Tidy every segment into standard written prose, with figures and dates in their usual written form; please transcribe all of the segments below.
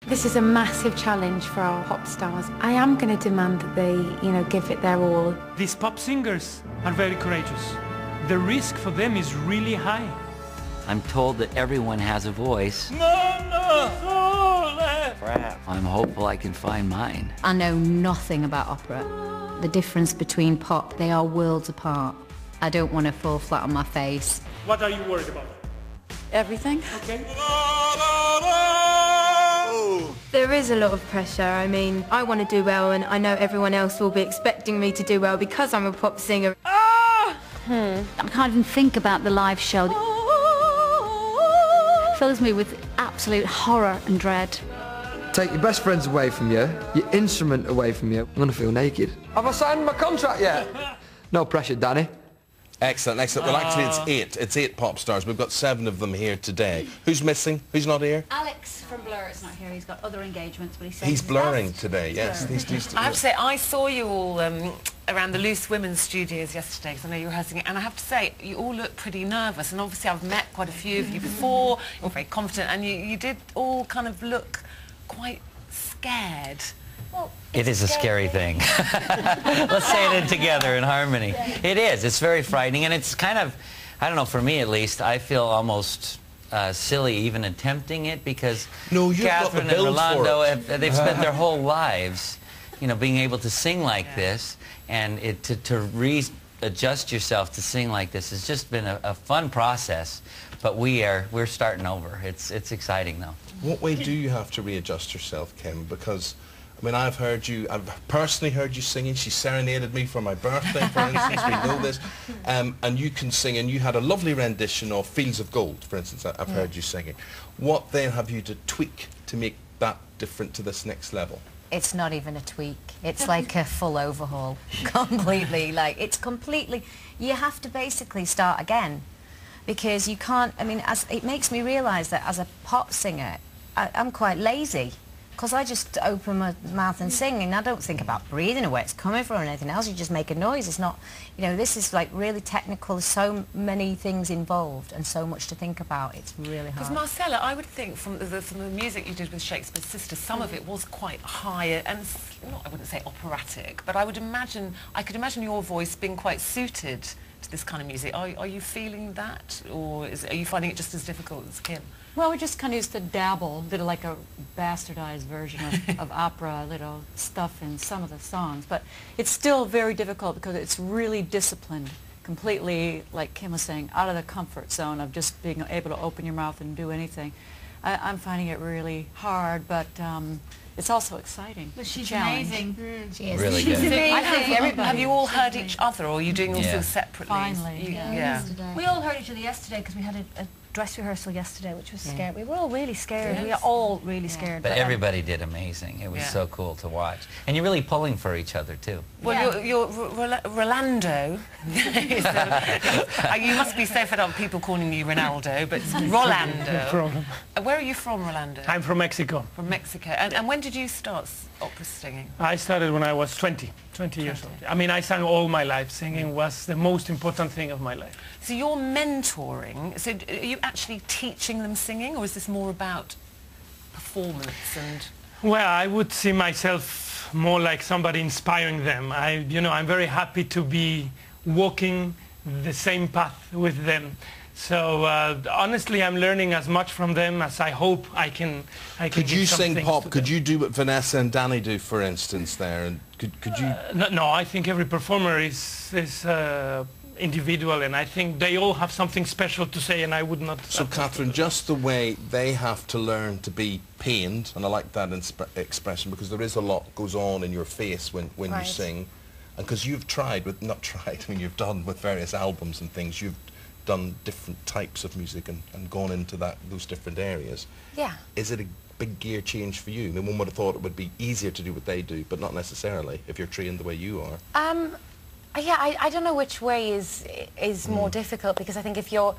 This is a massive challenge for our pop stars. I am going to demand that they, give it their all. These pop singers are very courageous. The risk for them is really high. I'm told that everyone has a voice. I'm hopeful I can find mine. I know nothing about opera. The difference between pop, they are worlds apart. I don't want to fall flat on my face. What are you worried about? Everything. Okay. There is a lot of pressure. I mean, I want to do well, and I know everyone else will be expecting me to do well because I'm a pop singer. I can't even think about the live show. It fills me with absolute horror and dread. Take your best friends away from you, your instrument away from you. I'm going to feel naked. Have I signed my contract yet? No pressure, Danny. Excellent, excellent. Well, actually, it's 8. It's 8 pop stars. We've got 7 of them here today. Who's missing? Who's not here? Alex from Blur is not here. He's got other engagements, but he says he's blurring today, yes. I have to say, I saw you all around the Loose Women's studios yesterday, because I know you were rehearsing it, and I have to say, you all look pretty nervous, and obviously I've met quite a few of you before. You're very confident, and you did all kind of look quite scared. Well, it is a scary thing. Let's say it together in harmony. It is. It's very frightening, and it's kind of, I don't know, for me at least, I feel almost silly even attempting it, because Catherine and Rolando, they've spent their whole lives, being able to sing like this, and to readjust yourself to sing like this has just been a fun process. But we're starting over. It's exciting though. What way do you have to readjust yourself, Kim? Because I mean, I've personally heard you singing. She serenaded me for my birthday, for instance. We know this. And you can sing, and you had a lovely rendition of Fields of Gold, for instance. I've heard you singing. What then have you to tweak to make that different to this next level? It's not even a tweak. It's like a full overhaul. Completely. It's completely... You have to basically start again. Because you can't... I mean, it makes me realise that as a pop singer, I'm quite lazy. Because I just open my mouth and sing, and I don't think about breathing or where it's coming from or anything else. You just make a noise. It's not, this is like really technical. There's so many things involved and so much to think about. It's really hard. Because Marcella, I would think from the music you did with Shakespeare's Sister, some of it was quite high and I wouldn't say operatic, but I could imagine your voice being quite suited to this kind of music. Are you feeling that, or are you finding it just as difficult as Kim? Well, we just kind of used to dabble, did like a bastardized version of opera, little stuff in some of the songs. But it's still very difficult because it's really disciplined, completely, like Kim was saying, out of the comfort zone of just being able to open your mouth and do anything. I'm finding it really hard, but it's also exciting. But she's amazing. She is. Really good. She's amazing. Have you all heard each other, or are you doing all things separately? Finally. We all heard each other yesterday because we had a dress rehearsal yesterday, which was scary. We were all really scared. Yes. We are all really scared. But everybody did amazing. It was so cool to watch. And you're really pulling for each other, too. Well, you're Rolando. You must be so fed up with people calling you Ronaldo, but it's Rolando. No problem. Where are you from, Rolando? I'm from Mexico. From Mexico. And when did you start opera singing? I started when I was 20 years old. I mean, I sang all my life. Singing was the most important thing of my life. So you're mentoring. So are you actually teaching them singing, or is this more about performance and... Well, I would see myself more like somebody inspiring them. I'm very happy to be walking the same path with them. So honestly, I'm learning as much from them as I hope I can. Could you sing pop? Could you do what Vanessa and Danny do, for instance? There, and could you? No, I think every performer is individual, and I think they all have something special to say, and I would not... So Catherine, just the way they have to learn to be pained, and I like that expression, because there is a lot goes on in your face when you sing, and because you've you've done with various albums and things, you've done different types of music and gone into those different areas. Yeah. Is it a big gear change for you? I mean, one would have thought it would be easier to do what they do, but not necessarily if you're trained the way you are. Yeah, I don't know which way is more difficult, because I think if you're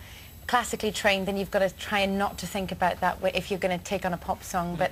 classically trained, then you've got to try and not to think about that way if you're going to take on a pop song. But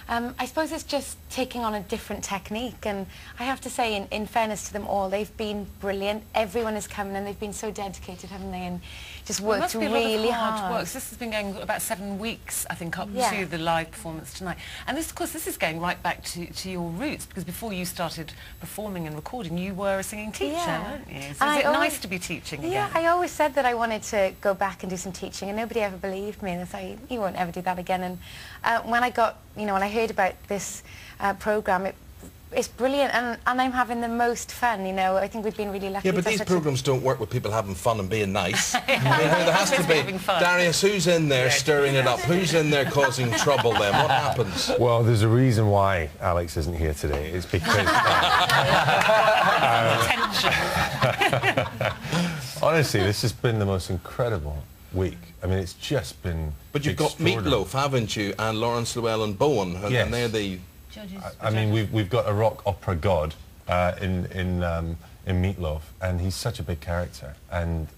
I suppose it's just taking on a different technique, and I have to say, in fairness to them all, they've been brilliant. Everyone has come and they've been so dedicated, haven't they, and just worked must be really a lot of hard hard. work. So this has been going about 7 weeks, I think, up Yeah. to the live performance tonight. And this, of course, this is going right back to your roots, because before you started performing and recording, you were a singing teacher, weren't you? So is it nice to be teaching again? Yeah, I always said that I wanted to go back and do some teaching, and nobody ever believed me. They say, you won't ever do that again. And when I got, when I heard about this programme, it's brilliant, and I'm having the most fun, I think we've been really lucky. Yeah, but these programmes don't work with people having fun and being nice. I mean, there has to be. Darius, who's in there stirring it up? Who's in there causing trouble then? What happens? Well, there's a reason why Alex isn't here today. It's because... honestly, this has been the most incredible week. I mean, it's just been... But you've got Meatloaf, haven't you, and Lawrence Llewellyn Bowen, and they're the... I mean, we've got a rock opera god in Meatloaf, and he's such a big character. And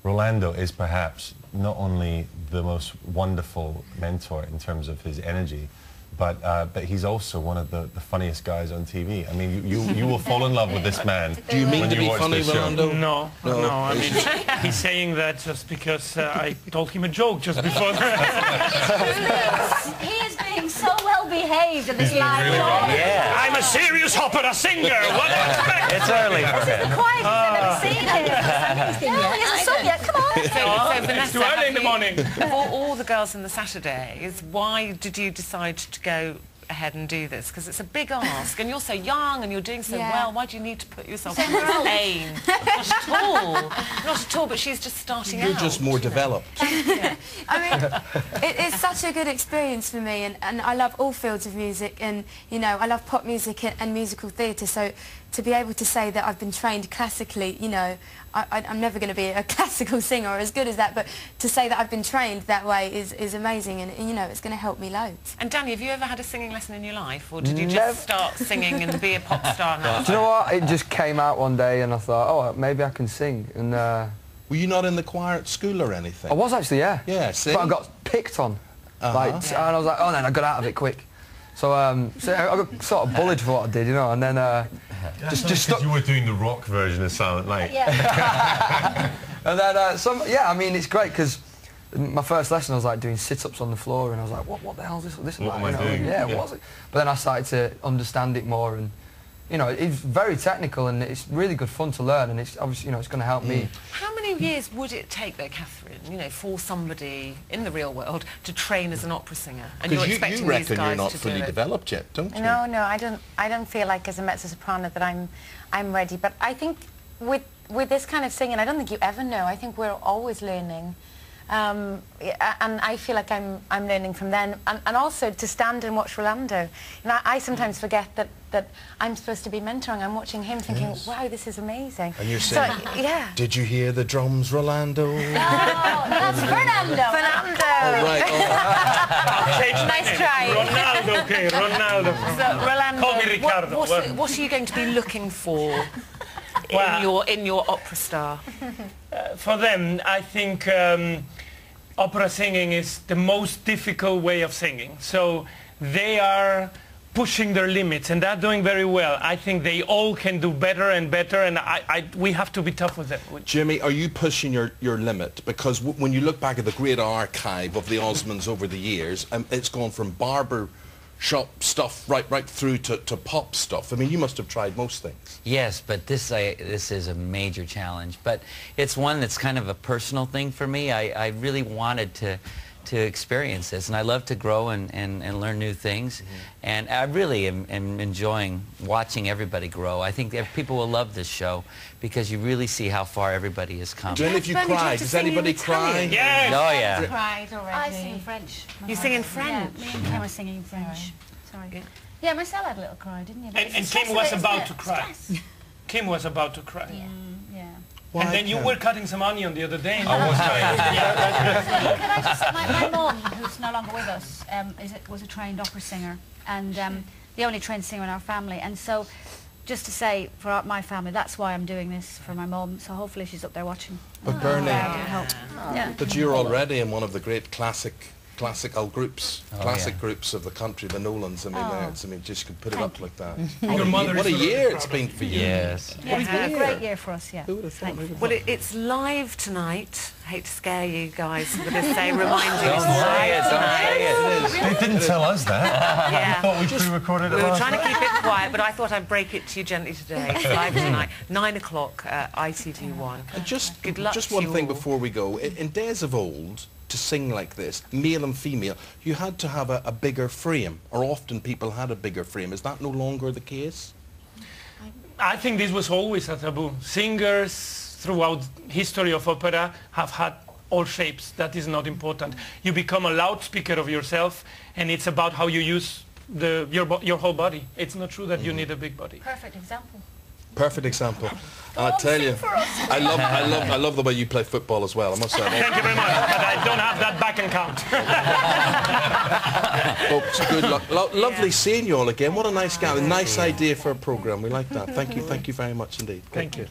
Rolando is perhaps not only the most wonderful mentor in terms of his energy, but he's also one of the funniest guys on TV. I mean, you will fall in love with this man. Do you mean to be funny, Rolando? No. I mean, he's saying that just because I told him a joke just before that. He is being so well behaved in this live really show. Yeah. I'm a serious opera singer. What do you expect? It's early for him. The quietest I've ever seen him. No, he hasn't sung yet. Come on. So Vanessa, it's too early in the morning. Of all the girls in the Saturdays, why did you decide to go ahead and do this? Because it's a big ask, and you're so young and you're doing so well. Why do you need to put yourself in this pain? Not at all. Not at all, but she's just starting out. You're just more developed. I mean, it's such a good experience for me, and I love all fields of music, and I love pop music and musical theatre, so to be able to say that I've been trained classically, I'm never going to be a classical singer or as good as that, but to say that I've been trained that way is amazing, and it's going to help me loads. And Danny, have you ever had a singing lesson in your life, or did you just start singing and be a pop star now? Do you know what? It just came out one day and I thought, oh, maybe I can sing. And were you not in the choir at school or anything? I was actually, yeah. Yeah, see? But I got picked on. And I was like, oh, then I got out of it quick. So, so I got sort of bullied for what I did, and then just stuck. You were doing the rock version of Silent Night. Yeah. And then I mean, it's great because my first lesson I was like doing sit-ups on the floor, and I was like, what the hell is this? What am I doing? Yeah, what was it? But then I started to understand it more, and it's very technical, and it's really good fun to learn, and it's obviously it's going to help me. How many years would it take, though, Catherine, for somebody in the real world to train as an opera singer? And you're expecting you reckon these guys you're not to fully do it? developed yet, don't you? No, I don't feel like as a mezzo-soprano that I'm ready. But I think with this kind of singing, I don't think you ever know. I think we're always learning. And I feel like I'm learning from them, and also to stand and watch Rolando. I sometimes forget that I'm supposed to be mentoring. I'm watching him thinking, wow, this is amazing. And you're saying, yeah. Did you hear the drums, Rolando? No, that's Fernando. Fernando. Right. Nice try. Ronaldo, okay, Ronaldo. So, Rolando, Call me Ricardo. what are you going to be looking for in your opera star? For them, I think opera singing is the most difficult way of singing. So they are pushing their limits, and they're doing very well. I think they all can do better and better, and we have to be tough with them. Jimmy, are you pushing your limit? Because when you look back at the great archive of the Osmonds over the years, it's gone from barber shop stuff right through to pop stuff. I mean, you must have tried most things. Yes, but this is a major challenge. But it's one that's kind of a personal thing for me. I really wanted to experience this, and I love to grow and learn new things. And I really am enjoying watching everybody grow. I think that people will love this show because you really see how far everybody has come. Jen, if you cry, does anybody cry? Yes! Oh, yeah. I cried already. I sing in French. You sing in French? Yeah, me and Kim are singing in French. Sorry. Yeah, Marcel had a little cry, didn't you? And Kim was about to cry. Kim was about to cry. Yeah. Why, and then you were cutting some onion the other day. I was trying. Can I just, my mum, who's no longer with us, was a trained opera singer, and the only trained singer in our family. And so, just to say, for my family, that's why I'm doing this for my mum. So hopefully she's up there watching. But Bernie, Yeah. but you're already in one of the great classic classical groups, groups of the country, the Nolans. I mean, just could put it up like that. What a year it's been for you. Yes. Yeah, a great year for us, yeah. Who would have thought? Well, it's live tonight. I hate to scare you guys. I'm going to say, remind you, Don't it's say it, live tonight. don't say it. They didn't tell us that. Yeah. I thought we pre-recorded it We were last trying to night. keep it quiet, but I thought I'd break it to you gently today. It's live tonight, 9 o'clock, ITV1. And Good luck just to one you thing all. before we go. In days of old, to sing like this, male and female, you had to have a bigger frame, or often people had a bigger frame. Is that no longer the case? I think this was always a taboo. Singers throughout history of opera have had all shapes. That is not important. You become a loudspeaker of yourself, and it's about how you use your whole body. It's not true that you need a big body. Perfect example. Perfect example. And I tell you, I love the way you play football as well. I must say. Thank you very much, but I don't have that back account. Folks, good luck. Lovely seeing you all again. What a nice guy. A nice idea for a programme. We like that. Thank you very much indeed. Thank you.